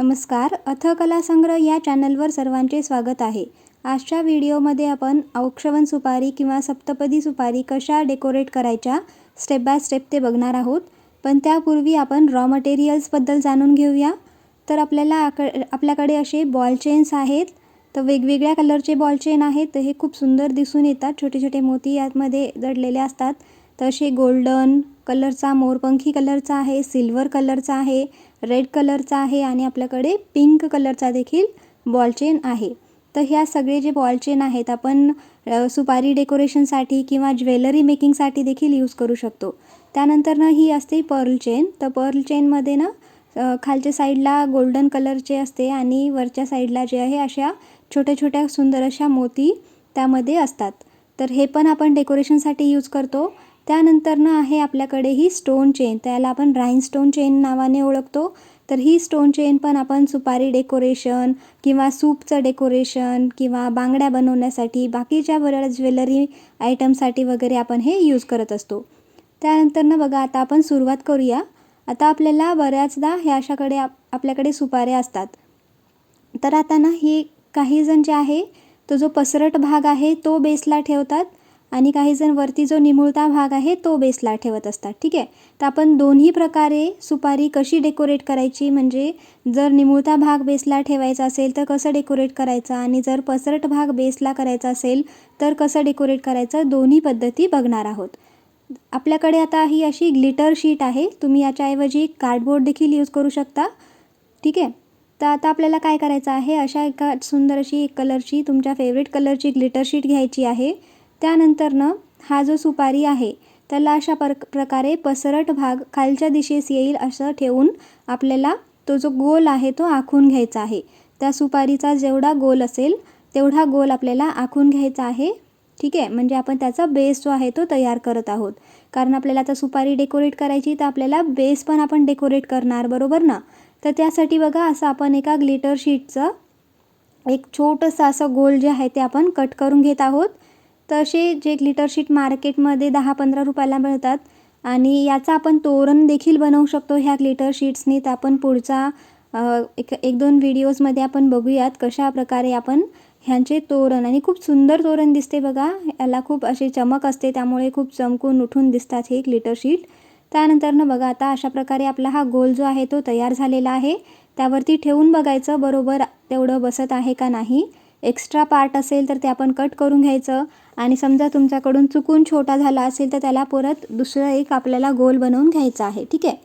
नमस्कार. अथकला संग्रह या चॅनलवर सर्वांचे स्वागत आहे. आजच्या व्हिडिओमध्ये आपण औक्षवण सुपारी किंवा सप्तपदी सुपारी कशा डेकोरेट करायच्या स्टेप बाय स्टेप ते बघणार आहोत. पण त्यापूर्वी आपण रॉ मटेरियल्सबद्दल जाणून घेऊया. तर आपल्याकडे असे बॉल चेन्स आहेत. तर वेगवेगळ्या कलरचे बॉल चेन आहेत. तर हे खूप सुंदर दिसून येतात. छोटे छोटे मोती यामध्ये दडलेले असतात. तर असे गोल्डन कलरचा, मोरपंखी कलरचा आहे, सिल्वर कलरचा आहे, रेड कलरचा आहे आणि आपल्याकडे पिंक कलरचा देखील बॉल चेन आहे. तर ह्या सगळे जे बॉल चेन आहेत आपण सुपारी डेकोरेशनसाठी किंवा ज्वेलरी मेकिंगसाठी देखील यूज करू शकतो. त्यानंतर ही असते पर्ल चेन. तर पर्ल चेनमध्ये खालच्या साईडला गोल्डन कलरचे असते आणि वरच्या साईडला जे आहे अशा छोट्या छोट्या सुंदर अशा मोती त्यामध्ये असतात. तर हे पण आपण डेकोरेशनसाठी यूज करतो. त्यानंतर आहे आपल्याकडे ही स्टोन चेन. त्याला आपण राइनस्टोन चेन नावाने ओळखतो. तर ही स्टोन चेन पण आपण सुपारी डेकोरेशन किंवा सूपचं डेकोरेशन किंवा बांगड्या बनवण्यासाठी बाकीच्या बऱ्याच ज्वेलरी आयटमसाठी वगैरे आपण हे यूज करत असतो. त्यानंतर बघा आता आपण सुरुवात करूया. आता आपल्याला बऱ्याचदा ह्या अशाकडे आपल्याकडे सुपाऱ्या असतात. तर आता ही काही जण जे आहे तो जो पसरट भाग आहे तो बेसला ठेवतात आणि काही जण वरती जो निमुळता भाग आहे तो बेसला ठेवत असतात. ठीक आहे. तर आपण दोन्ही प्रकारे सुपारी कशी डेकोरेट करायची, म्हणजे जर निमुळता भाग बेसला ठेवायचा असेल तर कसं डेकोरेट करायचं आणि जर पसरट भाग बेसला करायचा असेल तर कसं डेकोरेट करायचं, दोन्ही पद्धती बघणार आहोत. आपल्याकडे आता ही अशी ग्लिटर शीट आहे. तुम्ही याच्याऐवजी कार्डबोर्ड देखील यूज करू शकता. ठीक आहे. तर आता आपल्याला काय करायचं आहे, अशा एका सुंदर अशी एक कलरची, तुमच्या फेवरेट कलरची ग्लिटर शीट घ्यायची आहे. त्यानंतर हा जो सुपारी आहे त्याला अशा प्रकारे पसरट भाग खालच्या दिशेस येईल असं ठेवून आपल्याला तो जो गोल आहे तो आखून घ्यायचा आहे. त्या सुपारीचा जेवढा गोल असेल तेवढा गोल आपल्याला आखून घ्यायचा आहे. ठीक आहे. म्हणजे आपण त्याचा बेस जो आहे तो तयार करत आहोत. कारण आपल्याला आता सुपारी डेकोरेट करायची तर आपल्याला बेस पण आपण डेकोरेट करणार, बरोबर ना. तर त्यासाठी बघा असं आपण एका ग्लिटर शीटचं एक छोटंसं असं गोल जे आहे ते आपण कट करून घेत आहोत. तर असे जे ग्लिटर शीट मार्केटमध्ये 10-15 रुपयाला मिळतात आणि याचा आपण तोरण देखील बनवू शकतो ह्या ग्लिटर शीट्सनी. तर आपण पुढचा एक दोन व्हिडिओजमध्ये आपण बघूयात कशा प्रकारे आपण ह्यांचे तोरण, आणि खूप सुंदर तोरण दिसते बघा. याला खूप अशी चमक असते त्यामुळे खूप चमकून उठून दिसतात हे ग्लिटर शीट. त्यानंतर बघा आता अशा प्रकारे आपला हा गोल जो आहे तो तयार झालेला आहे. त्यावरती ठेवून बघायचं बरोबर तेवढं बसत आहे का नाही. एक्स्ट्रा पार्ट असेल तर ते आपण कट करून घ्यायचं आणि समजा तुमच्याकडून चुकून छोटा झाला असेल तर त्याला परत दुसरं एक आपल्याला गोल बनवून घ्यायचा आहे. ठीक आहे.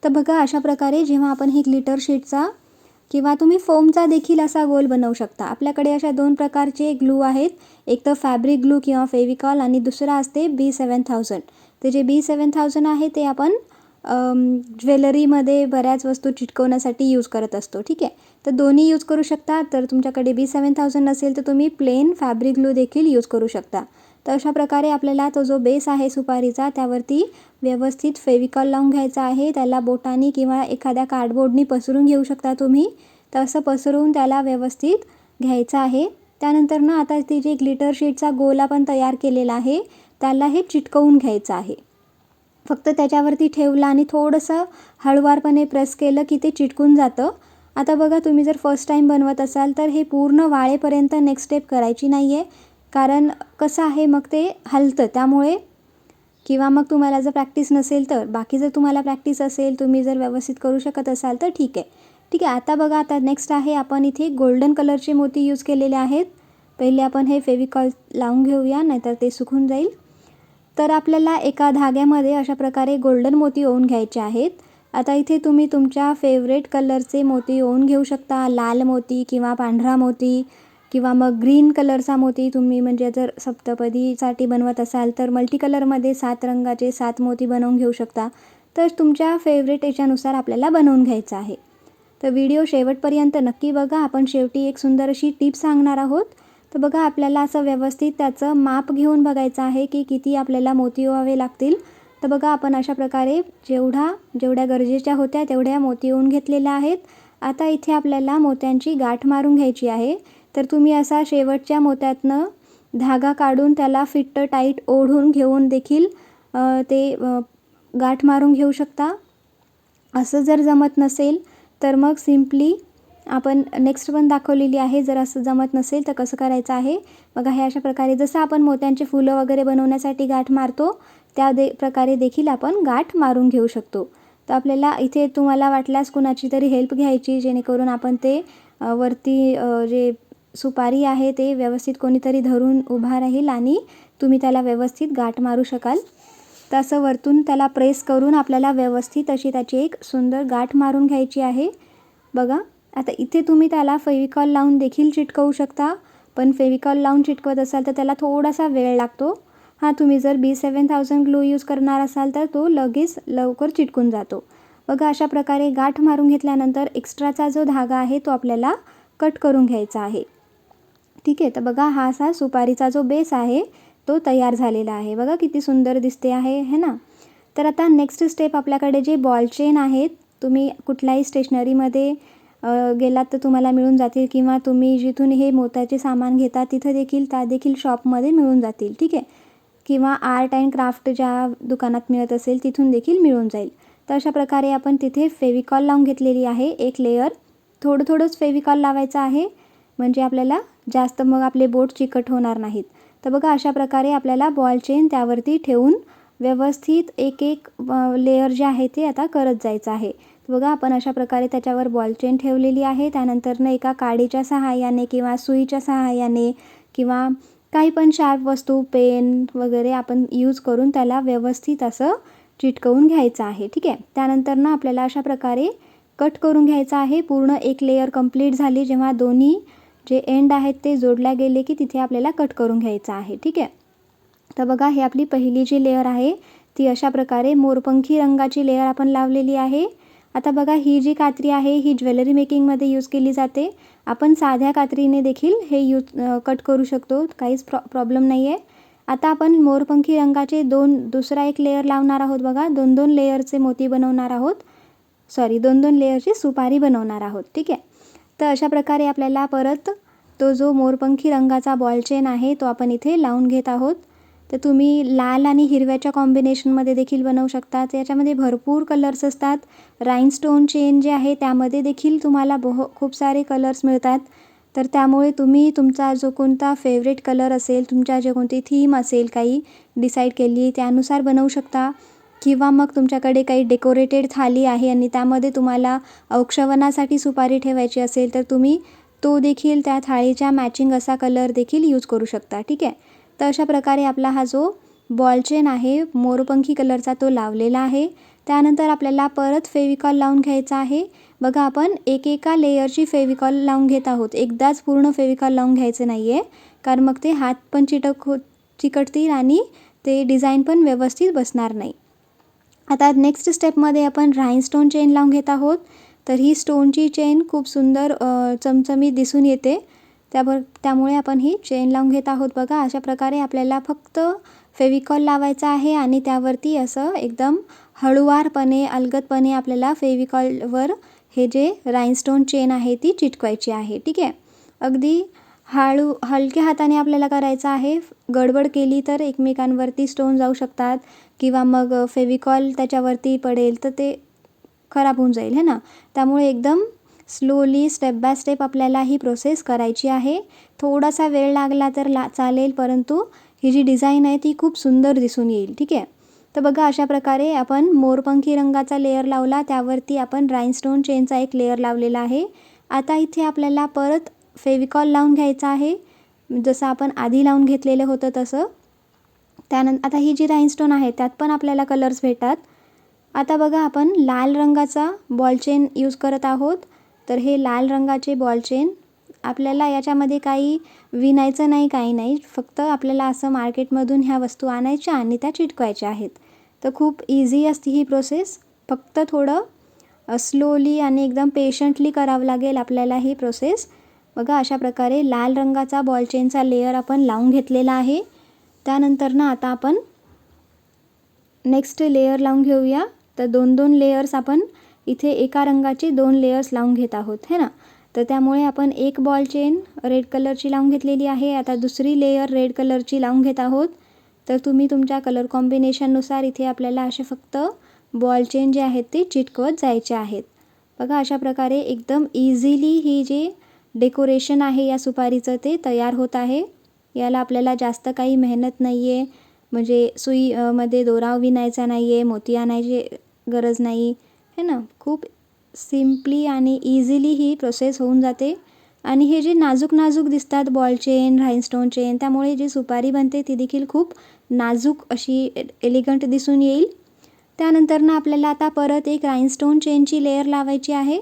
तर बघा अशा प्रकारे जेव्हा आपण ही ग्लिटर शीटचा किंवा तुम्ही फोमचा देखील असा गोल बनवू शकता. आपल्याकडे अशा दोन प्रकारचे ग्लू आहेत. एक तर फॅब्रिक ग्लू किंवा फेविकॉल आणि दुसरा असते B7000. तर जे B7000 आहे ते आपण ज्वेलरीमध्ये बऱ्याच वस्तू चिटकवण्यासाठी यूज करत असतो. ठीक आहे. तर दोन्ही यूज करू शकता. तर तुमच्याकडे B7000 नसेल तर तुम्ही प्लेन फॅब्रिक ग्लू देखील यूज करू शकता. तर अशा प्रकारे आपल्याला तो जो बेस आहे सुपारीचा त्यावरती व्यवस्थित फेविकॉल लावून घ्यायचा आहे. त्याला बोटानी किंवा एखाद्या कार्डबोर्डनी पसरून घेऊ शकता तुम्ही. तर असं पसरून त्याला व्यवस्थित घ्यायचं आहे. त्यानंतर आता ती जे ग्लिटर शीटचा गोल आपण तयार केलेला आहे त्याला हे चिटकवून घ्यायचं आहे. फक्त त्याच्यावरती ठेवलं आणि थोडंसं हळूवारपणे प्रेस केलं की ते चिटकून जातं. आता बघा तुम्ही जर फर्स्ट टाईम बनवत असाल तर हे पूर्ण वाळेपर्यंत नेक्स्ट स्टेप करायची नाही आहे. कारण कसं आहे मग ते हलतं त्यामुळे, किंवा मग तुम्हाला जर प्रॅक्टिस नसेल तर, बाकी जर तुम्हाला प्रॅक्टिस असेल, तुम्ही जर व्यवस्थित करू शकत असाल तर ठीक आहे. ठीक आहे. आता बघा आता नेक्स्ट आहे आपण इथे गोल्डन कलरचे मोती यूज केलेले आहेत. पहिले आपण हे फेविकॉल लावून घेऊया नाहीतर ते सुकून जाईल. तर आपल्याला एका धाग्यामध्ये अशा प्रकारे गोल्डन मोती ओवून घ्यायचे आहेत. आता इथे तुम्ही तुमच्या फेवरेट कलरचे मोती ओवून घेऊ शकता. लाल मोती किंवा पांढरा मोती किंवा मग ग्रीन कलरचा मोती. तुम्ही म्हणजे जर सप्तपदीसाठी बनवत असाल तर मल्टी कलरमध्ये 7 रंगाचे 7 मोती बनवून घेऊ शकता. तर तुमच्या फेवरेट याच्यानुसार आपल्याला बनवून घ्यायचं आहे. तर व्हिडिओ शेवटपर्यंत नक्की बघा. आपण शेवटी एक सुंदर अशी टिप सांगणार आहोत. तर बघा आपल्याला असं व्यवस्थित त्याचं माप घेऊन बघायचं आहे की किती आपल्याला मोती ओवावे लागतील. तर बघा आपण अशा प्रकारे जेवढ्या गरजेच्या होत्या तेवढ्या मोती ओवून घेतलेल्या आहेत. आता इथे आपल्याला मोत्यांची गाठ मारून घ्यायची आहे. तर तुम्ही असा शेवटच्या मोत्यातनं धागा काढून त्याला फिट्ट टाईट ओढून घेऊन देखील ते गाठ मारून घेऊ शकता. असं जर जमत नसेल तर मग सिम्पली आपण नेक्स्ट पण दाखवलेली आहे. जर असं जमत नसेल तर कसं करायचं आहे बघा. हे अशा प्रकारे जसं आपण मोत्यांचे फुलं वगैरे बनवण्यासाठी गाठ मारतो त्या प्रकारे देखील आपण गाठ मारून घेऊ शकतो. तर आपल्याला इथे तुम्हाला वाटल्यास कुणाची तरी हेल्प घ्यायची, जेणेकरून आपण ते वरती जे सुपारी आहे ते व्यवस्थित कोणीतरी धरून उभा राहील आणि तुम्ही त्याला व्यवस्थित गाठ मारू शकाल. तसं वरतून त्याला प्रेस करून आपल्याला व्यवस्थित अशी त्याची एक सुंदर गाठ मारून घ्यायची आहे बघा. आता इथे तुम्ही त्याला फेविकॉल लावून देखील चिटकवू शकता, पण फेविकॉल लावून चिटकवत असाल तर त्याला थोडासा वेळ लागतो. हां, तुम्ही जर B7000 ग्लू यूज करणार असाल तर तो लगेच लवकर चिटकून जातो बघा. अशा प्रकारे गाठ मारून घेतल्यानंतर एक्स्ट्राचा जो धागा आहे तो आपल्याला कट करून घ्यायचा आहे. ठीक आहे. तर बघा हा असा सुपारीचा जो बेस आहे तो तयार झालेला आहे बघा. किती सुंदर दिसते आहे है ना. तर आता नेक्स्ट स्टेप आपल्याकडे जे बॉल चेन आहेत, तुम्ही कुठल्याही स्टेशनरीमध्ये गेलात तर तुम्हाला मिळून जातील, किंवा तुम्ही जिथून हे मोत्याचे सामान घेता तिथं देखील त्या देखील शॉपमध्ये मिळून जातील. ठीक आहे. किंवा आर्ट अँड क्राफ्ट ज्या दुकानात मिळत असेल तिथून देखील मिळून जाईल. तर अशा प्रकारे आपण तिथे फेविकॉल लावून घेतलेली आहे एक लेयर. थोडंच फेविकॉल लावायचं आहे, म्हणजे आपल्याला जास्त मग आपले बोट चिकट होणार नाहीत. तर बघा अशा प्रकारे आपल्याला बॉल चेन त्यावरती ठेवून व्यवस्थित एक लेयर जे आहे ते आता करत जायचं आहे. बघा आपण अशा प्रकारे त्याच्यावर बॉल चेन ठेवलेली आहे. त्यानंतरनं एका काडीच्या सहाय्याने किंवा सुईच्या सहाय्याने किंवा काही पण शार्प वस्तू, पेन वगैरे आपण यूज करून त्याला व्यवस्थित असं चिटकवून घ्यायचं आहे. ठीक आहे. त्यानंतरनं आपल्याला अशा प्रकारे कट करून घ्यायचं आहे. पूर्ण एक लेयर कंप्लीट झाली, जेव्हा दोन्ही जे एंड आहेत ते जोडल्या गेले की तिथे आपल्याला कट करून घ्यायचं आहे. ठीक आहे. तर बघा ही आपली पहिली जी लेयर आहे ती अशा प्रकारे मोरपंखी रंगाची लेयर आपण लावलेली आहे. आता बघा ही जी कात्री आहे ही ज्वेलरी मेकिंगमध्ये यूज केली जाते. आपण साध्या कात्रीने देखील हे कट करू शकतो, काहीच प्रॉब्लेम नाही आहे. आता आपण मोरपंखी रंगाचे दुसरा एक लेयर लावणार आहोत बघा. 2 लेयरचे मोती बनवणार आहोत, 2 लेयरची सुपारी बनवणार आहोत. ठीक आहे. तर अशा प्रकारे आपल्याला परत तो जो मोरपंखी रंगाचा बॉल चेन आहे तो आपण इथे लावून घेत आहोत. तर तुम्ही लाल आणि हिरव्याच्या कॉम्बिनेशनमध्ये देखील बनवू शकता. याच्यामध्ये भरपूर कलर्स असतात. राइनस्टोन चेन जे आहे त्यामध्ये देखील तुम्हाला खूप सारे कलर्स मिळतात. तर त्यामुळे तुम्ही तुमचा जो कोणता फेवरेट कलर असेल, तुमच्या जे कोणती थीम असेल काही डिसाईड केली त्यानुसार बनवू शकता. किंवा मग तुमच्याकडे काही डेकोरेटेड थाली आहे आणि त्यामध्ये तुम्हाला औक्षवनासाठी सुपारी ठेवायची असेल तर तुम्ही तो देखील त्या थाळीच्या मॅचिंग असा कलर देखील यूज करू शकता. ठीक आहे. तर अशा प्रकारे आपला हा जो बॉल चेन आहे मोरपंखी कलरचा तो लावलेला आहे. त्यानंतर आपल्याला परत फेविकॉल लावून घ्यायचा आहे. बघा आपण एका लेयरची फेविकॉल लावून घेत आहोत. एकदाच पूर्ण फेविकॉल लावून घ्यायचं नाही आहे, कारण मग ते हात पण चिकटतील आणि ते डिझाईन पण व्यवस्थित बसणार नाही. आता नेक्स्ट स्टेपमध्ये आपण राइनस्टोन चेन लावून घेत आहोत. तर ही स्टोनची चेन खूप सुंदर चमचमीत दिसून येते. त्यामुळे आपण ही चेन लावून घेत आहोत बघा. अशा प्रकारे आपल्याला फक्त फेविकॉल लावायचा आहे आणि त्यावरती असं एकदम हळूवारपणे, अलगदपणे आपल्याला फेविकॉलवर हे जे राइनस्टोन चेन आहे ती चिटकवायची आहे. ठीक आहे. अगदी हलक्या हाताने आपल्याला करायचं आहे. गडबड केली तर एकमेकांवरती स्टोन जाऊ शकतात किंवा मग फेविकॉल त्याच्यावरती पडेल तर ते खराब होऊन जाईल है ना. त्यामुळे एकदम स्लोली स्टेप बाय स्टेप आपल्याला ही प्रोसेस करायची आहे. थोडासा वेळ लागला तर चालेल, परंतु ही जी डिझाईन आहे ती खूप सुंदर दिसून येईल. ठीक आहे. तर बघा अशा प्रकारे आपण मोरपंखी रंगाचा लेयर लावला, त्यावरती आपण राइनस्टोन चेनचा एक लेयर लावलेला आहे. आता इथे आपल्याला परत फेविकॉल लावून घ्यायचा आहे, जसं आपण आधी लावून घेतलेलं होतं तसं. त्यानंतर आता ही जी राइनस्टोन आहे त्यात पण आपल्याला कलर्स भेटतात. आता बघा आपण लाल रंगाचा बॉल चेन यूज करत आहोत. तर हे लाल रंगाचे बॉल चेन आपल्याला याच्यामध्ये काही विणायचं नाही, काही नाही. फक्त आपल्याला असं मार्केटमधून ह्या वस्तू आणायच्या आणि त्या चिटकवायच्या आहेत. तर खूप इझी असते ही प्रोसेस. फक्त थोडं स्लोली आणि एकदम पेशंटली करावं लागेल आपल्याला ही प्रोसेस. बघा अशा प्रकारे लाल रंगाचा बॉल चेनचा लेयर आपण लावून घेतलेला आहे. त्यानंतर आता आपण नेक्स्ट लेयर लावून घेऊया. तर 2 लेयर्स आपण इथे एका रंगाचे 2 लेयर्स लावून घेत आहोत है ना. तर त्यामुळे आपण एक बॉल चेन रेड कलरची लावून घेतलेली आहे. आता दुसरी लेयर रेड कलरची लावून घेत आहोत. तर तुम्ही तुमच्या कलर कॉम्बिनेशननुसार इथे आपल्याला असे फक्त बॉल चेन जे आहेत ते चिटकवत जायचे आहेत. बघा अशा प्रकारे एकदम इझिली ही जे डेकोरेशन आहे या सुपारीचं ते तयार होत आहे. याला आपल्याला जास्त काही मेहनत नाही आहे, म्हणजे मध्ये दोरा विणायचा नाही आहे, मोती आणायची गरज नाही है ना. खूप सिम्पली आणि इझिली ही प्रोसेस होऊन जाते. आणि हे जे नाजूक नाजूक दिसतात बॉल चेन, राइनस्टोन चेन, त्यामुळे जी सुपारी बनते ती देखील खूप नाजूक अशी एलिगंट दिसून येईल. त्यानंतर ना आपल्याला आता परत एक राइनस्टोन चेनची लेयर लावायची आहे.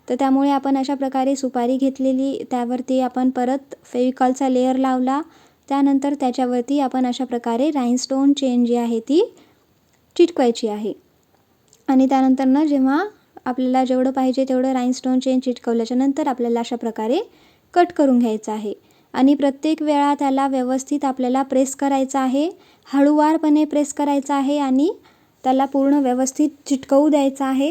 तर त्यामुळे आपण अशा प्रकारे सुपारी घेतलेली, त्यावरती आपण परत फेविकॉलचा लेयर लावला. त्यानंतर त्याच्यावरती आपण अशा प्रकारे राइनस्टोन चेन जी आहे ती चिटकवायची आहे. आणि त्यानंतर ना जेव्हा आपल्याला जेवढं पाहिजे तेवढं राइनस्टोन चेन चिटकवल्याच्या नंतर आपल्याला अशा प्रकारे कट करून घ्यायचं आहे. आणि प्रत्येक वेळा त्याला व्यवस्थित आपल्याला प्रेस करायचं आहे, हळूवारपणे प्रेस करायचं आहे आणि त्याला पूर्ण व्यवस्थित चिटकवू द्यायचं आहे.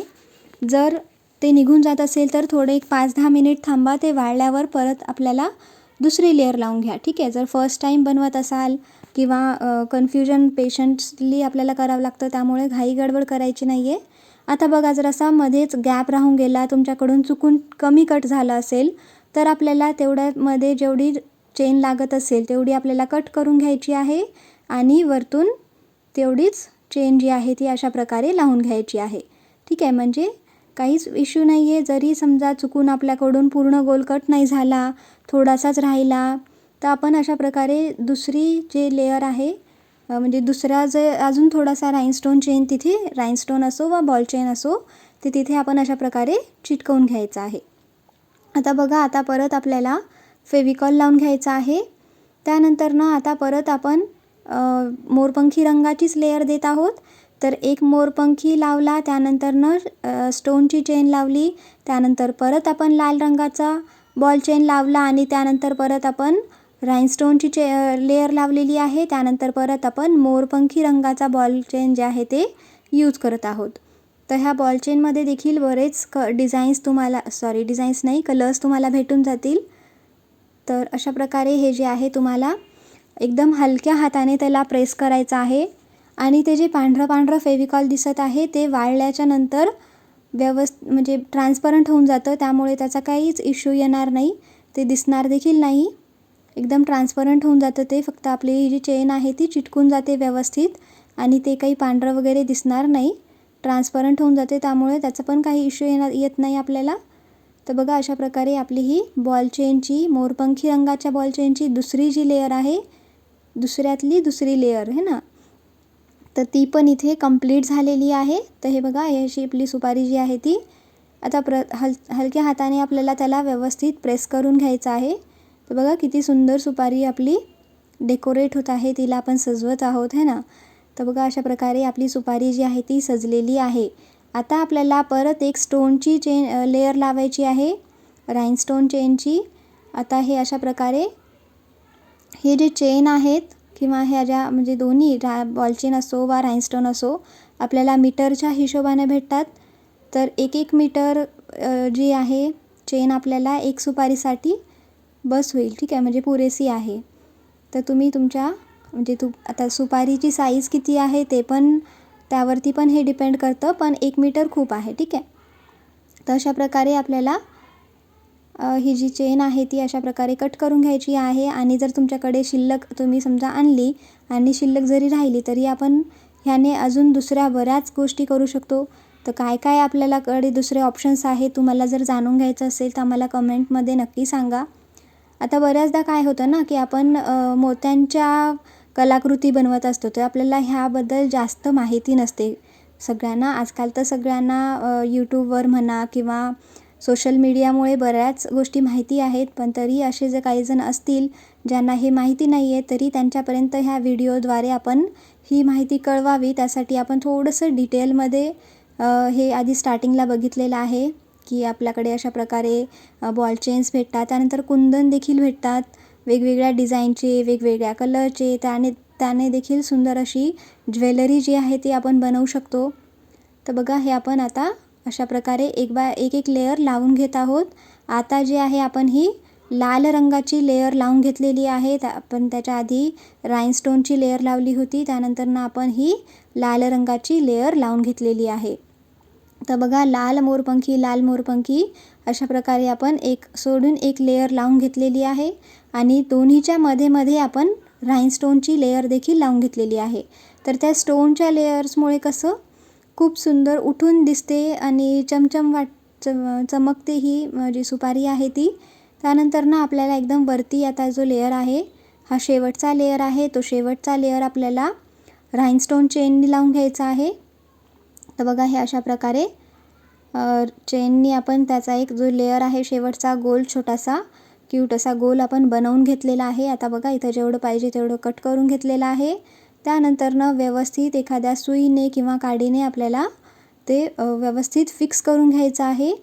जर ते निघून जात असेल तर थोडे एक 5-10 मिनिट थांबा. ते वाळल्यावर परत आपल्याला दुसरी लेयर लावून घ्या, ठीक आहे. जर फर्स्ट टाईम बनवत असाल किंवा कन्फ्युजन पेशंट्सली आपल्याला करावं लागतं, त्यामुळे घाई गडबड करायची नाही आहे. आता बघा जर असा मध्येच गॅप राहून गेला, तुमच्याकडून चुकून कमी कट झाला असेल, तर आपल्याला तेवढ्यामध्ये जेवढी चेन लागत असेल तेवढी आपल्याला कट करून घ्यायची आहे आणि वरतून तेवढीच चेन जी आहे ती अशा प्रकारे लावून घ्यायची आहे, ठीक आहे. म्हणजे काहीच इश्यू नाही आहे. जरी समजा चुकून आपल्याकडून पूर्ण गोल कट नाही झाला, थोडासाच राहिला, तर आपण अशा प्रकारे दुसरी जे लेयर आहे, म्हणजे दुसरा जे अजून थोडासा राइनस्टोन चेन तिथे, राइनस्टोन असो वा बॉल चेन असो, ते तिथे आपण अशा प्रकारे चिटकवून घ्यायचं आहे. आता बघा आता परत आपल्याला फेविकॉल लावून घ्यायचा आहे. त्यानंतर ना आता परत आपण मोरपंखी रंगाचीच लेयर देत आहोत. तर एक मोरपंखी लावला, त्यानंतर ना स्टोनची चेन लावली, त्यानंतर परत आपण लाल रंगाचा बॉल चेन लावला आणि त्यानंतर परत आपण राइनस्टोनची लेयर लावलेली आहे. त्यानंतर परत आपण मोरपंखी रंगाचा बॉल चेन जे आहे ते यूज करत आहोत. तर ह्या बॉल चेनमध्ये देखील बरेच डिझाईन्स नाही, कलर्स तुम्हाला भेटून जातील. तर अशा प्रकारे हे जे आहे तुम्हाला एकदम हलक्या हाताने त्याला प्रेस करायचं आहे. आणि ते जे पांढरं पांढरं फेविकॉल दिसत आहे ते वाळल्याच्या नंतर म्हणजे ट्रान्सपरंट होऊन जातं, त्यामुळे त्याचा काहीच इश्यू येणार नाही, ते दिसणार देखील नाही. एकदम ट्रान्सपरंट होऊन जातं ते. फक्त आपली ही जी चेन आहे ती चिटकून जाते व्यवस्थित आणि ते काही पांढरं वगैरे दिसणार नाही, ट्रान्सपरंट होऊन जाते, त्यामुळे त्याचं पण काही इश्यू येत नाही आपल्याला. तर बघा अशा प्रकारे आपली ही बॉल चेनची, मोरपंखी रंगाच्या बॉल चेनची दुसरी जी लेयर आहे, दुसऱ्यातली दुसरी लेयर है ना, तर ती पण इथे कंप्लीट झालेली आहे. तर हे बघा ही अशी आपली सुपारी जी आहे ती आता हलक्या हाताने आपल्याला त्याला व्यवस्थित प्रेस करून घ्यायचं आहे. तर बघा किती सुंदर सुपारी आपली डेकोरेट होत आहे, तिला आपण सजवत आहोत है ना. तर बघा अशा प्रकारे आपली सुपारी जी आहे ती सजलेली आहे. आता आपल्याला परत एक स्टोनची लेयर लावायची आहे, राइनस्टोन चेनची. आता हे अशा प्रकारे हे जे चेन आहेत किंवा ह्या ज्या म्हणजे दोन्ही बॉल चेन असो वा राइनस्टोन असो, आपल्याला मीटरच्या हिशोबाने भेटतात. तर 1 मीटर जी आहे चेन आपल्याला एक सुपारीसाठी बस होईल, ठीक आहे, म्हणजे पुरेसी आहे. तर तुम्ही तुमच्या म्हणजे आता सुपारीची साईज किती आहे ते पण त्यावरती पण हे डिपेंड करतं, पण 1 मीटर खूप आहे, ठीक आहे. तर अशा प्रकारे आपल्याला ही जी चेन आहे ती अशा प्रकारे कट करून घ्यायची आहे. आणि जर तुमच्याकडे शिल्लक तुम्ही समजा आणली आणि शिल्लक जरी राहिली तरी आपण ह्याने अजून दुसऱ्या बऱ्याच गोष्टी करू शकतो. तर काय काय आपल्याकडे दुसरे ऑप्शन्स आहेत, तुम्हाला जर जाणून घ्यायचं असेल तर आम्हाला कमेंटमध्ये नक्की सांगा. आता बऱ्याचदा काय होतं ना की आपण मोत्यांच्या कलाकृती बनवत असतो, तर आपल्याला ह्याबद्दल जास्त माहिती नसते सगळ्यांना. आजकाल तर सगळ्यांना यूट्यूबवर म्हणा किंवा सोशल मीडियामुळे बऱ्याच गोष्टी माहिती आहेत, पण तरी असे जे काही जण असतील ज्यांना हे माहिती नाही आहे, तरी त्यांच्यापर्यंत ह्या व्हिडिओद्वारे आपण ही माहिती कळवावी, त्यासाठी आपण थोडंसं डिटेलमध्ये हे आधी स्टार्टिंगला बघितलेलं आहे की आपल्याकडे अशा प्रकारे बॉल चेन्स भेटतात. त्यानंतर कुंदन देखील भेटतात वेगवेगळ्या डिझाईनचे, वेगवेगळ्या कलरचे. त्याने देखील सुंदर अशी ज्वेलरी जी आहे ती आपण बनवू शकतो. तर बघा हे आपण आता अशा प्रकारे एक लेयर लावून घेत आहोत. आता जे आहे आपण ही लाल रंगाची लेयर लावून घेतलेली आहे. आपण त्याच्या आधी राइनस्टोनची लेयर लावली होती, त्यानंतर ना आपण ही लाल रंगाची लेयर लावून घेतलेली आहे. तर बघा लाल मोरपंखी अशा प्रकारे आपण एक सोडून एक लेयर लावून घेतलेली आहे आणि दोन्हीच्या मध्ये आपण राइनस्टोनची लेयर देखील लावून घेतलेली आहे. तर त्या स्टोनच्या लेयर्समुळे कसं खूप सुंदर उठून दिसते आणि चमचम चमकते ही जी सुपारी आहे ती. त्यानंतर ना आपल्याला एकदम वरती आता जो लेयर आहे हा शेवटचा लेयर आहे, तो शेवटचा लेयर आपल्याला राइनस्टोन चेननी लावून घ्यायचा आहे. तर बघा हे अशा प्रकारे चेननी आपण त्याचा एक जो लेयर आहे शेवटचा गोल छोटासा क्यूट असा गोल आपण बनवून घेतलेला आहे. आता बघा इथं जेवढं पाहिजे तेवढं कट करून घेतलेलं आहे. त्यानंतर व्यवस्थित एखाद्या सुईने किंवा काडीने आपल्याला ते व्यवस्थित फिक्स करून घ्यायचं आहे.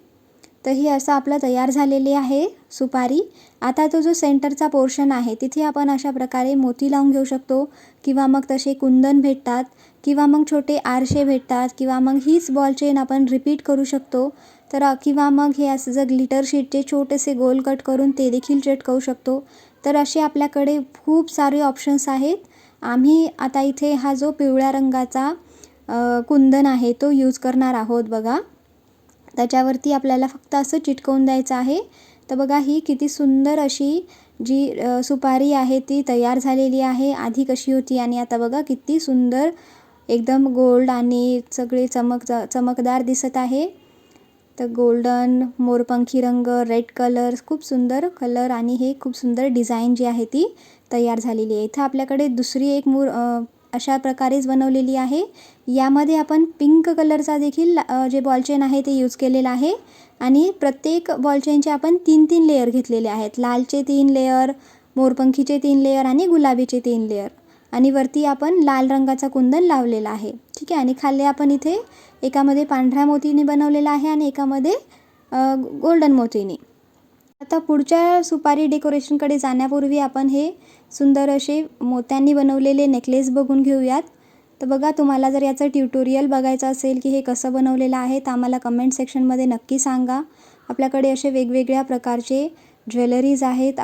तर ही असं आपलं तयार झालेली आहे सुपारी. आता तो जो सेंटरचा पोर्शन आहे तिथे आपण अशा प्रकारे मोती लावून घेऊ शकतो किंवा मग तसे कुंदन भेटतात किंवा मग छोटे आरसे भेटतात किंवा मग हीच बॉल चेन आपण रिपीट करू शकतो. तर किंवा मग हे असं जर ग्लिटर शीटचे छोटेसे गोल कट करून ते देखील चिटकवू शकतो. तर असे आपल्याकडे खूप सारे ऑप्शन्स आहेत. आम्ही आता इथे हा जो पिवळ्या रंगाचा कुंदन आहे तो यूज करणार आहोत. बघा त्याच्यावरती आपल्याला फक्त असं चिटकवून द्यायचं आहे. तर बघा ही किती सुंदर अशी जी सुपारी आहे ती तयार झालेली आहे. आधी कशी होती आणि आता बघा किती सुंदर एकदम गोल्ड आणि सगळे चमकदार दिसत आहे. तर गोल्डन मोरपंखी रंग, रेड कलर, खूप सुंदर कलर आणि हे खूप सुंदर डिझाईन जी आहे ती तयार झालेली आहे. इथं आपल्याकडे दुसरी एक अशा प्रकारेच बनवलेली आहे. यामध्ये आपण पिंक कलरचा देखील जे बॉल चेन आहे ते यूज केलेला आहे आणि प्रत्येक बॉल चेनचे आपण 3-3 लेयर घेतलेले आहेत. लालचे 3 लेयर, मोरपंखीचे 3 लेयर आणि गुलाबीचे 3 लेयर आणि वरती आपण लाल रंगाचा कुंदन लावलेला आहे. ठीक आहे. आणि खाली आपण इथे एकामध्ये पांढऱ्या मोतीने बनवलेला आहे आणि एकामध्ये गोल्डन मोतीने. आता पुढच्या सुपारी डेकोरेशनकडे जाण्यापूर्वी आपण हे सुंदर असे मोत्यांनी बनवलेले नेकलेस बघून घेऊयात. तर बघा तुम्हाला जर याचं ट्युटोरियल बघायचं असेल की हे कसं बनवलेलं आहे तर आम्हाला कमेंट सेक्शनमध्ये नक्की सांगा. आपल्याकडे असे वेगवेगळ्या प्रकारचे ज्वेलरीज आहेत,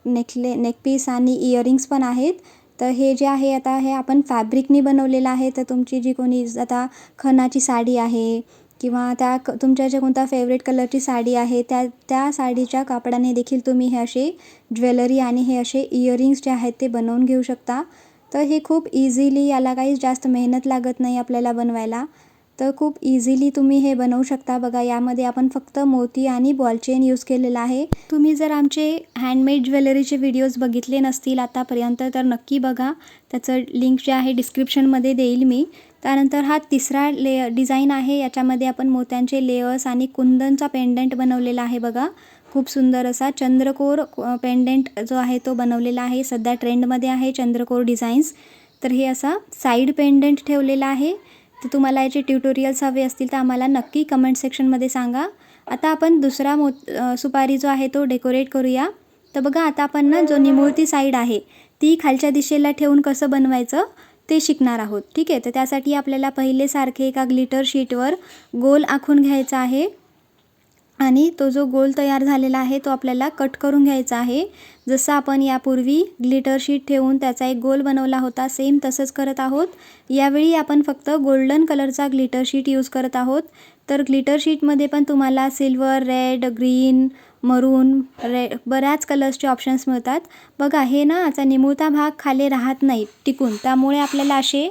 नेकपीस आणि इयरिंग्स पण आहेत. तर हे जे आहे आता हे आपण फॅब्रिकनी बनवलेलं आहे. तर तुमची जी कोणी आता खणाची साडी आहे किंवा तुमच्या ज्या कोणत्या फेवरेट कलरची साडी आहे त्या साडीच्या कापडाने देखील तुम्ही हे असे ज्वेलरी आणि हे असे इयरिंग्स जे आहेत ते बनवून घेऊ शकता. तर हे खूप इझिली, याला काही जास्त मेहनत लागत नाही आपल्याला बनवायला. तर खूप इझिली तुम्ही हे बनवू शकता. बघा यामध्ये आपण फक्त मोती आणि बॉल चेन यूज केलेला आहे. तुम्ही जर आमचे हँडमेड ज्वेलरीचे व्हिडिओज बघितले नसतील आतापर्यंत तर नक्की बघा. त्याचं लिंक जे आहे डिस्क्रिप्शनमध्ये देईल मी. त्यानंतर हा तिसरा डिझाईन आहे. याच्यामध्ये आपण मोत्यांचे लेयर्स आणि कुंदनचा पेंडंट बनवलेला आहे. बघा खूप सुंदर असा चंद्रकोर पेंडंट जो आहे तो बनवलेला आहे. सध्या ट्रेंडमध्ये आहे चंद्रकोर डिझाईन्स. तर हे असा साईड पेंडंट ठेवलेला आहे. तर तुम्हाला याचे ट्युटोरियल्स हवे असतील तर आम्हाला नक्की कमेंट सेक्शनमध्ये सांगा. आता आपण दुसरा सुपारी जो आहे तो डेकोरेट करूया. तर बघा आता आपण ना जो निमुळती साईड आहे ती खालच्या दिशेला ठेवून कसं बनवायचं ते शिकणार आहोत. ठीक आहे. तर त्यासाठी आपल्याला पहिले सारखे एका ग्लिटर शीटवर गोल आखून घ्यायचा आहे आणि तो जो गोल तयार झालेला आहे तो आपल्याला कट करून घ्यायचा आहे. जसं आपण यापूर्वी ग्लिटर शीट ठेवून त्याचा एक गोल बनवला होता सेम तसंच करत आहोत. यावेळी आपण फक्त गोल्डन कलरचा ग्लिटर शीट यूज करत आहोत. तर ग्लिटर शीटमध्ये पण तुम्हाला सिल्वर, रेड, ग्रीन, मरून, बऱ्याच कलर्सचे ऑप्शन्स मिळतात. बघा हे ना याचा निमुळता भाग खाली राहत नाही टिकून, त्यामुळे आपल्याला असे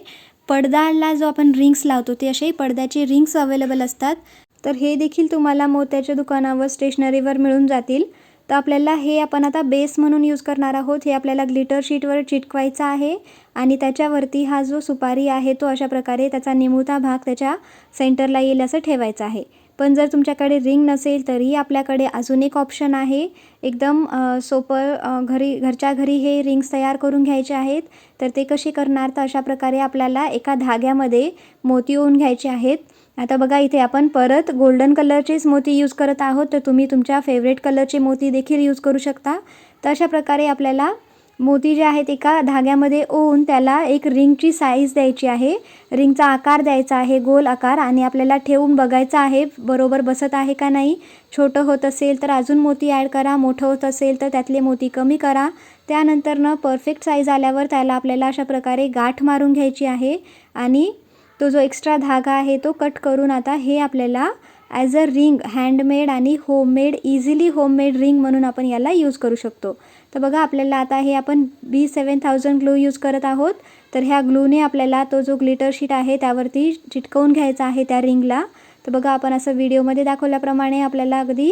पडद्याला जो आपण रिंग्स लावतो ते असे पडद्याचे रिंग्स अवेलेबल असतात. तर हे देखील तुम्हाला मोत्याच्या दुकानावर स्टेशनरीवर मिळून जातील. तर आपल्याला हे आपण आता बेस म्हणून यूज करणार आहोत. हे आपल्याला ग्लिटर शीटवर चिटकवायचा आहे आणि त्याच्यावरती हा जो सुपारी आहे तो अशा प्रकारे त्याचा निमुळता भाग त्याच्या सेंटरला येईल असं ठेवायचं आहे. पण जर तुमच्याकडे रिंग नसेल तरी आपल्याकडे अजून एक ऑप्शन आहे. एकदम सोपं, घरच्या घरी हे रिंग्स तयार करून घ्यायचे आहेत. तर ते कसे करणार, तर अशा प्रकारे आपल्याला एका धाग्यामध्ये मोती ओवून घ्यायचे आहेत. आता बघा इथे आपण परत गोल्डन कलरचेच मोती यूज करत आहोत. तर तुम्ही तुमच्या फेवरेट कलरचे मोती देखील यूज करू शकता. तर अशा प्रकारे आपल्याला मोती जे आहेत एका धाग्यामध्ये ओवून त्याला एक रिंगची साईज द्यायची आहे. रिंगचा आकार द्यायचा आहे, गोल आकार, आणि आपल्याला ठेवून बघायचं आहे बरोबर बसत आहे का नाही. छोटं होत असेल तर अजून मोती ॲड करा, मोठं होत असेल तर त्यातले मोती कमी करा. त्यानंतर परफेक्ट साईज आल्यावर त्याला आपल्याला अशा प्रकारे गाठ मारून घ्यायची आहे आणि तो जो एक्स्ट्रा धागा आहे तो कट करून आता हे आपल्याला ॲज अ रिंग हँडमेड आणि होममेड इझिली होममेड रिंग म्हणून आपण याला यूज करू शकतो. तर बघा आपल्याला आता हे आपण B7000 ग्लू यूज करत आहोत. तर ह्या ग्लूने आपल्याला तो जो ग्लिटर शीट आहे त्यावरती चिटकवून घ्यायचा आहे त्या रिंगला. तर बघा आपण असं व्हिडिओमध्ये दाखवल्याप्रमाणे आपल्याला अगदी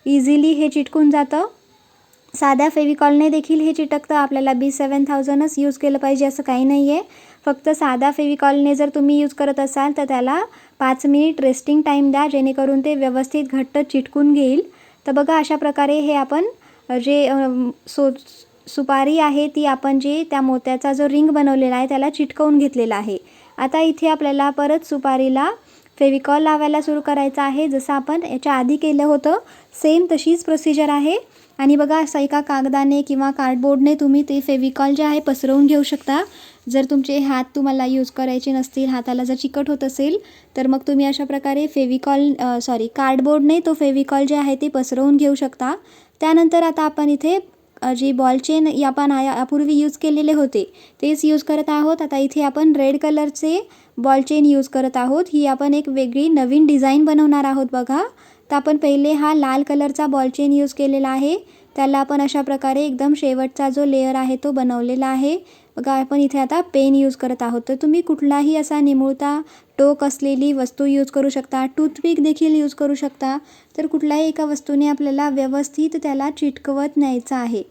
इझिली हे चिटकून जातं. साध्या फेविकॉलने देखील हे चिटकतं. आपल्याला B7000च यूज केलं पाहिजे असं काही नाही आहे. फक्त साधा फेविकॉलने जर तुम्ही यूज करत असाल तर त्याला 5 मिनिट रेस्टिंग टाईम द्या, जेणेकरून ते व्यवस्थित घट्ट चिटकून घेईल. तर बघा अशा प्रकारे हे आपण जे सुपारी आहे ती आपण जे त्या मोत्याचा जो रिंग बनवलेला आहे त्याला चिटकवून घेतलेला आहे. आता इथे आपल्याला परत सुपारीला फेविकॉल लावायला सुरू करायचं आहे. जसं आपण याच्या आधी केलं होतं सेम तशीच प्रोसिजर आहे. आणि बघा असं एका कागदाने किंवा कार्डबोर्डने तुम्ही ते फेविकॉल जे आहे पसरवून घेऊ शकता. जर तुमचे हात तुम्हाला यूज करायचे नसतील, हाताला जर चिकट होत असेल तर मग तुम्ही अशा प्रकारे कार्डबोर्डने तो फेविकॉल जे आहे ते पसरवून घेऊ शकता. त्यानंतर आता आपण इथे जी बॉल चेन आपण यापूर्वी यूज केलेले होते तेच यूज करत आहोत. आता इथे आपण रेड कलरचे बॉल चेन यूज करत आहोत. ही आपण एक वेगळी नवीन डिझाईन बनवणार आहोत बघा. तर आपण पहिले हा लाल कलरचा बॉल चेन यूज केलेला आहे. त्याला आपण अशा प्रकारे एकदम शेवटचा जो लेयर आहे तो बनवलेला आहे बघा. आपण इथे आता पेन यूज करत आहोत. तर तुम्ही कुठलाही असा निमुळता टोक असलेली वस्तू यूज करू शकता. टूथपिक देखील यूज करू शकता. तर कुठल्याही एका वस्तूने आपल्याला व्यवस्थित त्याला चिटकवत न्यायचं आहे.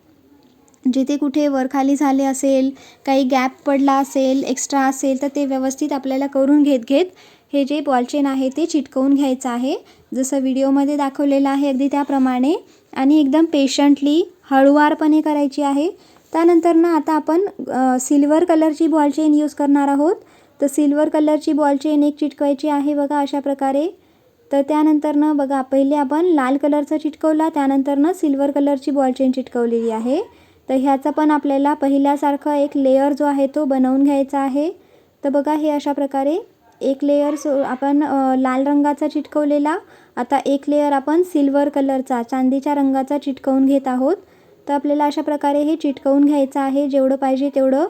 जिथे कुठे वरखाली झाले असेल, काही गॅप पडला असेल, एक्स्ट्रा असेल तर ते व्यवस्थित आपल्याला करून घेत हे जे बॉल चेन आहे ते चिटकवून घ्यायचं आहे. जसं व्हिडिओमध्ये दाखवलेलं आहे अगदी त्याप्रमाणे. आणि एकदम पेशंटली हळूवारपणे करायची आहे. त्यानंतर ना आता आपण सिल्वर कलरची बॉल चेन यूज करणार आहोत. तर सिल्वर कलरची बॉल चेन एक चिटकवायची आहे बघा अशा प्रकारे. तर त्यानंतर ना बघा पहिले आपण लाल कलरचा चिटकवला, त्यानंतर ना सिल्वर कलरची बॉल चेन चिटकवलेली आहे. तर ह्याचा पण आपल्याला पहिल्यासारखं एक लेयर जो आहे तो बनवून घ्यायचा आहे. तर बघा हे अशा प्रकारे एक लेयर आपण लाल रंगाचा चिटकवलेला, आता एक लेयर आपण सिल्वर कलरचा चांदीच्या रंगाचा चिटकवून घेत आहोत. तर आपल्याला अशा प्रकारे हे चिटकवून घ्यायचं आहे. जेवढं पाहिजे तेवढं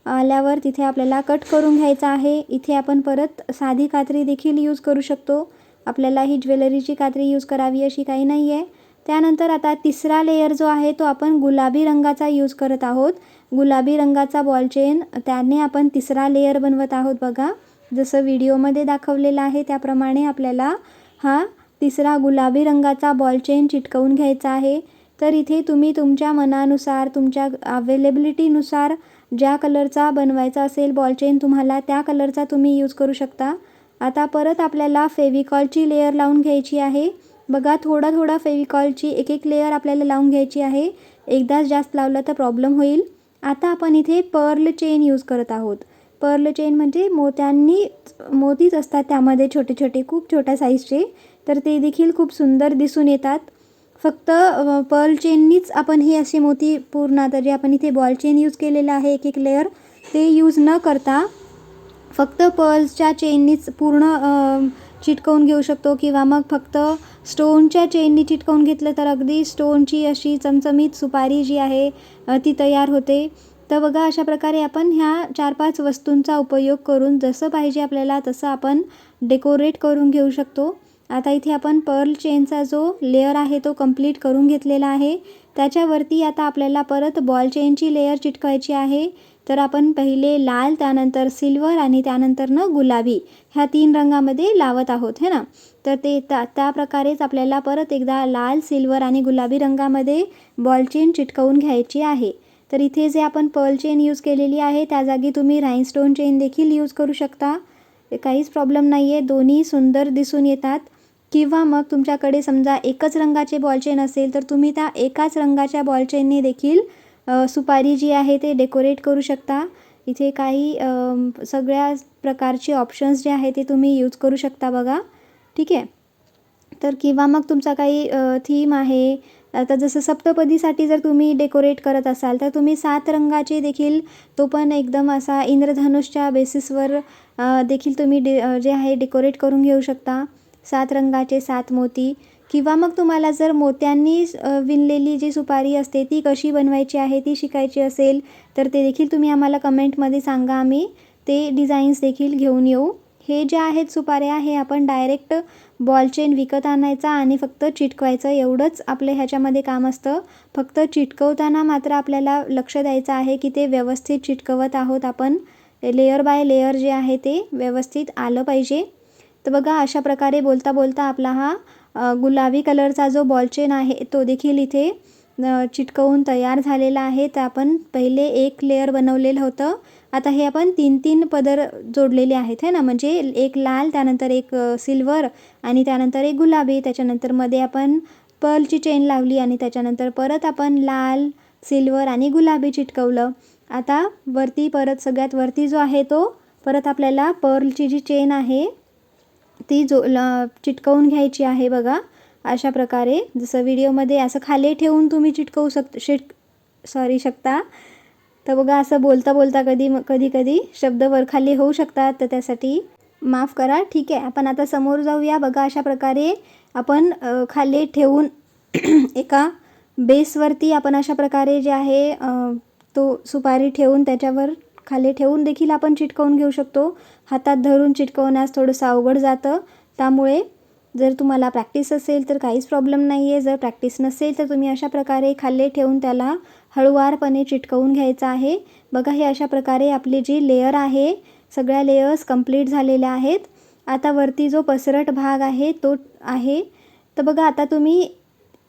आल्यावर तिथे आपल्याला कट करून घ्यायचं आहे. इथे आपण परत साधी कात्री देखील यूज करू शकतो. आपल्याला ही ज्वेलरीची कात्री यूज करावी अशी काही नाही आहे. त्यानंतर आता तिसरा लेयर जो आहे तो आपण गुलाबी रंगाचा यूज करत आहोत. गुलाबी रंगाचा बॉल चेन त्याने आपण तिसरा लेयर बनवत आहोत बघा. जसं व्हिडिओमध्ये दाखवलेलं आहे त्याप्रमाणे आपल्याला हा तिसरा गुलाबी रंगाचा बॉल चेन चिटकवून घ्यायचा आहे. तर इथे तुम्ही तुमच्या मनानुसार, तुमच्या अवेलेबिलिटीनुसार ज्या कलरचा बनवायचा असेल बॉल चेन तुम्हाला त्या कलरचा तुम्ही यूज करू शकता. आता परत आपल्याला फेविकॉलची लेयर लावून घ्यायची आहे बघा. थोडा फेविकॉलची एक लेयर आपल्याला लावून घ्यायची आहे. एकदाच जास्त लावलं तर प्रॉब्लेम होईल. आता आपण इथे पर्ल चेन यूज करत आहोत. पर्ल चेन म्हणजे मोतीच असतात त्यामध्ये छोटे छोटे, खूप छोट्या साईजचे. तर ते देखील खूप सुंदर दिसून येतात. फक्त पर्ल चेननीच आपण हे असे मोती पूर्ण, आता जे आपण इथे बॉल चेन यूज केलेलं आहे एक लेयर ते यूज न करता फक्त पर्ल्सच्या चेननीच पूर्ण चिटकवून घेऊ शकतो. किंवा मग फक्त स्टोनच्या चेननी चिटकवून घेतलं तर अगदी स्टोनची अशी चमचमीत सुपारी जी आहे ती तयार होते. तर बघा अशा प्रकारे आपण ह्या 4-5 वस्तूंचा उपयोग करून जसं पाहिजे आपल्याला तसं आपण डेकोरेट करून घेऊ शकतो. आता इथे आपण पर्ल चेनचा जो लेयर आहे तो कंप्लीट करून घेतलेला आहे. त्याच्यावरती आता आपल्याला परत बॉल चेनची लेयर चिटकवायची आहे. तर आपण पहिले लाल, त्यानंतर सिल्वर आणि त्यानंतर गुलाबी ह्या 3 रंगामध्ये लावत आहोत है ना. तर ते त्या प्रकारेच आपल्याला परत एकदा लाल, सिल्वर आणि गुलाबी रंगामध्ये बॉल चेन चिटकवून घ्यायची आहे. तर इथे जे आपण पर्ल चेन यूज केलेली आहे त्या जागी तुम्ही राइनस्टोन चेन देखील यूज करू शकता. काहीच प्रॉब्लेम नाही आहे. दोन्ही सुंदर दिसून येतात. किंवा मग तुमच्याकडे समजा एकच रंगाचे बॉल चेन असेल तर तुम्ही त्या एकाच रंगाच्या बॉल चेनने देखील सुपारी जी आहे ते डेकोरेट करू शकता. इथे काही सगळ्या प्रकारचे ऑप्शन्स जे आहे ते तुम्ही यूज करू शकता बघा. ठीक आहे. तर किंवा मग तुमचा काही थीम आहे. आता जसं सप्तपदीसाठी जर तुम्ही डेकोरेट करत असाल तर तुम्ही 7 रंगाचे देखील, तो पण एकदम असा इंद्रधनुषच्या बेसिसवर देखील तुम्ही जे आहे डेकोरेट करून घेऊ शकता. 7 रंगाचे 7 मोती. किंवा मग तुम्हाला जर मोत्यांनी विणलेली जी सुपारी असते ती कशी बनवायची आहे ती शिकायची असेल तर ते देखील तुम्ही आम्हाला कमेंटमध्ये सांगा. आम्ही ते डिझाईन्स देखील घेऊन येऊ. हे जे आहेत सुपाऱ्या हे आपण डायरेक्ट बॉल चेन विकत आणायचा आणि फक्त चिटकवायचं, एवढंच आपलं ह्याच्यामध्ये काम असतं. फक्त चिटकवताना मात्र आपल्याला लक्ष द्यायचं आहे की ते व्यवस्थित चिटकवत आहोत आपण, लेयर बाय लेयर जे आहे ते व्यवस्थित आलं पाहिजे. तर बघा अशा प्रकारे बोलता बोलता आपला हा गुलाबी कलरचा जो बॉल चेन आहे तो देखील इथे चिटकवून तयार झालेला आहे. तर आपण पहिले एक लेयर बनवलेलं होतं, आता हे आपण 3-3 पदर जोडलेले आहेत है ना, म्हणजे एक लाल, त्यानंतर एक सिल्वर आणि त्यानंतर एक गुलाबी, त्याच्यानंतर मध्ये आपण पर्लची चेन लावली आणि त्याच्यानंतर परत आपण लाल, सिल्वर आणि गुलाबी चिटकवलं. आता वरती परत सगळ्यात वरती जो आहे तो परत आपल्याला पर्लची जी चेन आहे ती चिटकवून घ्यायची आहे. बघा अशा प्रकारे, जसं व्हिडिओमध्ये असं खाली ठेवून तुम्ही चिटकवू शकता. तर बघा असं बोलता बोलता कधी शब्द वरखाली होऊ शकतात, तर त्यासाठी माफ करा. ठीक आहे, आपण आता समोर जाऊया. बघा अशा प्रकारे आपण खाली ठेवून एका बेसवरती आपण अशा प्रकारे जे आहे तो सुपारी ठेवून त्याच्यावर खाली ठेवून देखील आपण चिटकवून घेऊ शकतो. हातात धरून चिटकवण्यास थोडंसं अवघड जातं, त्यामुळे जर तुम्हाला प्रॅक्टिस असेल तर काहीच प्रॉब्लेम नाही आहे. जर प्रॅक्टिस नसेल तर तुम्ही अशा प्रकारे खाली ठेवून त्याला हळूवारपणे चिटकवून घ्यायचं आहे. बघा हे अशा प्रकारे आपली जी लेयर आहे, सगळ्या लेयर्स कंप्लीट झालेल्या आहेत. आता वरती जो पसरट भाग आहे तो आहे. तर बघा आता तुम्ही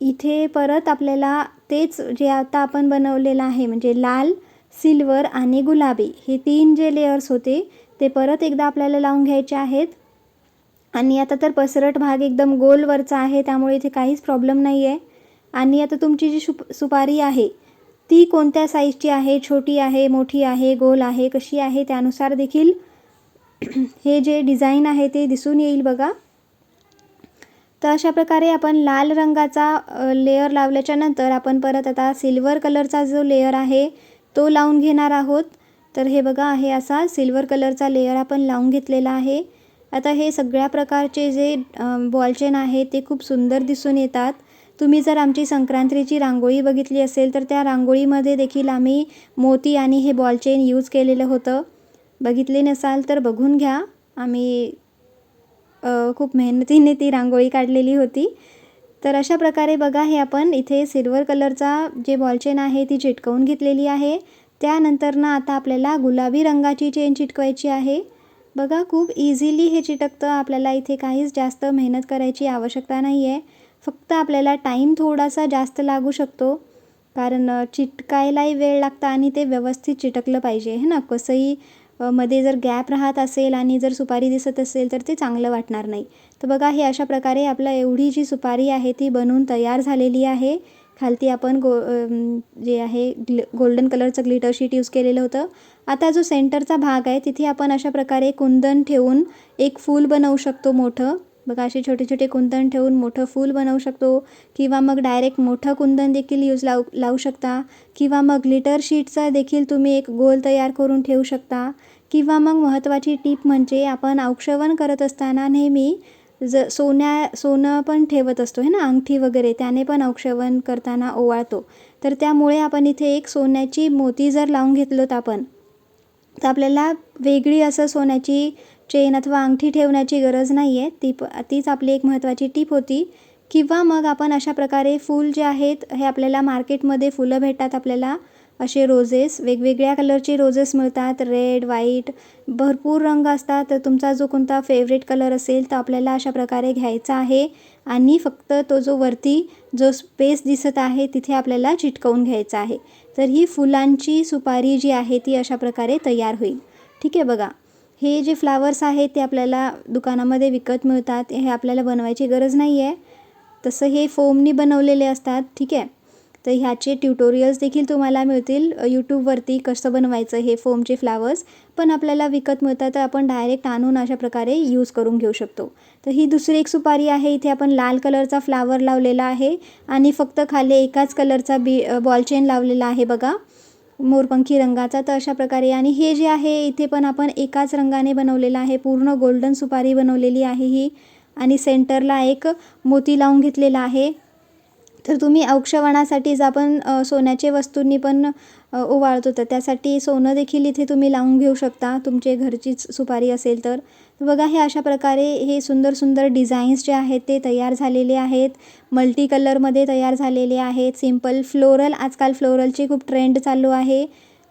इथे परत आपल्याला तेच जे आता आपण बनवलेलं आहे, म्हणजे लाल, सिल्वर आणि गुलाबी, हे 3 जे लेयर्स होते ते परत एकदा आपल्याला लावून घ्यायचे आहेत. आणि आता तर पसरट भाग एकदम गोलवरचा आहे, त्यामुळे इथे काहीच प्रॉब्लेम नाही आहे. आणि आता तुमची जी सुपारी आहे ती कोणत्या साईजची आहे, छोटी आहे, मोठी आहे, गोल आहे, कशी आहे, त्यानुसार देखील हे जे डिझाईन आहे ते दिसून येईल. बघा तर अशा प्रकारे आपण लाल रंगाचा लेयर लावल्याच्या नंतर आपण परत आता सिल्वर कलरचा जो लेयर आहे तो लावून घेणार आहोत. तर हे बघा आहे असा सिल्वर कलरचा लेयर आपण लावून घेतलेला आहे. आता हे सगळ्या प्रकारचे जे बॉल चेन आहे ते खूप सुंदर दिसून येतात. तुम्ही जर आमची संक्रांतीची रांगोळी बघितली असेल तर त्या रांगोळीमध्ये देखील आम्ही मोती आणि हे बॉल चेन यूज केलेलं होतं. बघितले नसाल तर बघून घ्या. आम्ही खूप मेहनतीने ती रांगोळी काढलेली होती. तर अशा प्रकारे बघा हे आपण इथे सिल्वर कलरचा जे बॉल चेन आहे ती चिटकवून घेतलेली आहे. त्यानंतर ना आता आपल्याला गुलाबी रंगाची चेन चिटकवायची आहे. बघा खूप इझिली हे चिटकतं, आपल्याला इथे काहीच जास्त मेहनत करायची आवश्यकता नाही आहे. फक्त आपल्याला टाईम थोडासा जास्त लागू शकतो, कारण चिटकायलाही वेळ लागतं आणि ते व्यवस्थित चिटकलं पाहिजे है ना. कसंही मध्ये जर गॅप राहत असेल आणि जर सुपारी दिसत असेल तर ते चांगलं वाटणार नाही. तर बघा हे अशा प्रकारे आपलं एवढी जी सुपारी आहे ती बनवून तयार झालेली आहे. खालती आपण जे आहे गोल्डन कलरचं ग्लिटर शीट यूज केलेलं होतं. आता जो सेंटरचा भाग आहे तिथे आपण अशा प्रकारे कुंदन ठेवून एक फूल बनवू शकतो मोठं. बघा असे छोटे छोटे कुंदन ठेवून मोठं फूल बनवू शकतो, किंवा मग डायरेक्ट मोठं कुंदन देखील लावू शकता, किंवा मग ग्लिटर शीटचा देखील तुम्ही एक गोल तयार करून ठेवू शकता. किंवा मग महत्त्वाची टीप म्हणजे आपण औक्षवण करत असताना नेहमी सोनं पण ठेवत असतो है ना, अंगठी वगैरे, त्याने पण औक्षवण करताना ओवाळतो. तर त्यामुळे आपण इथे एक सोन्याची मोती जर लावून घेतलोत आपण, तर आपल्याला वेगळी असं सोन्याची चेन अथवा अंगठी ठेवण्याची गरज नाही आहे. तीच आपली एक महत्त्वाची टीप होती. किंवा मग आपण अशा प्रकारे फूल जे आहेत, हे आपल्याला मार्केटमध्ये फुलं भेटतात आपल्याला असे रोजेस, वेगवेगळ्या कलरचे रोजेस मिळतात, रेड, व्हाईट, भरपूर रंग असतात. तर तुमचा जो कोणता फेवरेट कलर असेल तर आपल्याला अशा प्रकारे घ्यायचा आहे आणि फक्त तो जो वरती जो स्पेस दिसत आहे तिथे आपल्याला चिटकवून घ्यायचा आहे. तर ही फुलांची सुपारी जी आहे ती अशा प्रकारे तयार होईल. ठीक आहे. बघा हे जे फ्लावर्स आहेत ते आपल्याला दुकानामध्ये विकत मिळतात, हे आपल्याला बनवायची गरज नाही आहे. तसं हे फोमनी बनवलेले असतात. ठीक आहे. तर ह्याचे ट्युटोरियल्स देखील तुम्हाला मिळतील यूट्यूबवरती, कसं बनवायचं हे फोमचे फ्लावर्स, पण आपल्याला विकत मिळतात, तर आपण डायरेक्ट आणून अशा प्रकारे यूज करून घेऊ शकतो. तर ही दुसरी एक सुपारी आहे. इथे आपण लाल कलरचा फ्लावर लावलेला आहे आणि फक्त खाली एकाच कलरचा बॉल चेन लावलेला आहे बघा, मोरपंखी रंगाचा. तर अशा प्रकारे, आणि हे जे आहे इथे पण आपण एकाच रंगाने बनवलेलं आहे, पूर्ण गोल्डन सुपारी बनवलेली आहे ही, आणि सेंटरला एक मोती लावून घेतलेला आहे. तर तुम्ही औक्षवणासाठीच आपण सोन्याचे वस्तूंनी पण ओवाळतो, तर त्यासाठी सोनं देखील इथे तुम्ही लावून घेऊ शकता, तुमचे घरचीच सुपारी असेल तर. बघा हे अशा प्रकारे हे सुंदर सुंदर डिझाईन्स जे आहेत ते तयार झालेले आहेत. मल्टी कलरमध्ये तयार झालेले आहेत. सिंपल फ्लोरल, आजकाल फ्लोरलची खूप ट्रेंड चालू आहे.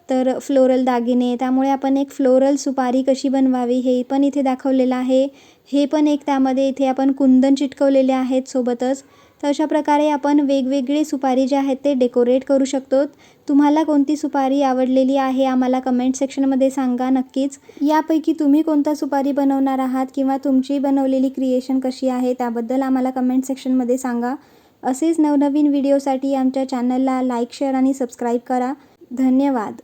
तर फ्लोरल दागिने, त्यामुळे आपण एक फ्लोरल सुपारी कशी बनवावी हे पण इथे दाखवलेलं आहे. हे पण एक त्यामध्ये इथे आपण कुंदन चिटकवलेले आहेत सोबतच. तर अशा प्रकारे आपण वेगवेगळे सुपारी जे आहेत ते डेकोरेट करू शकतो. तुम्हाला कोणती सुपारी आवडलेली आहे आम्हाला कमेंट सेक्शनमध्ये सांगा नक्कीच. यापैकी तुम्ही कोणता सुपारी बनवणार आहात किंवा तुमची बनवलेली क्रिएशन कशी आहे त्याबद्दल आम्हाला कमेंट सेक्शनमध्ये सांगा. असेच नवनवीन व्हिडिओसाठी आमच्या चॅनलला लाईक, शेअर आणि सबस्क्राईब करा. धन्यवाद.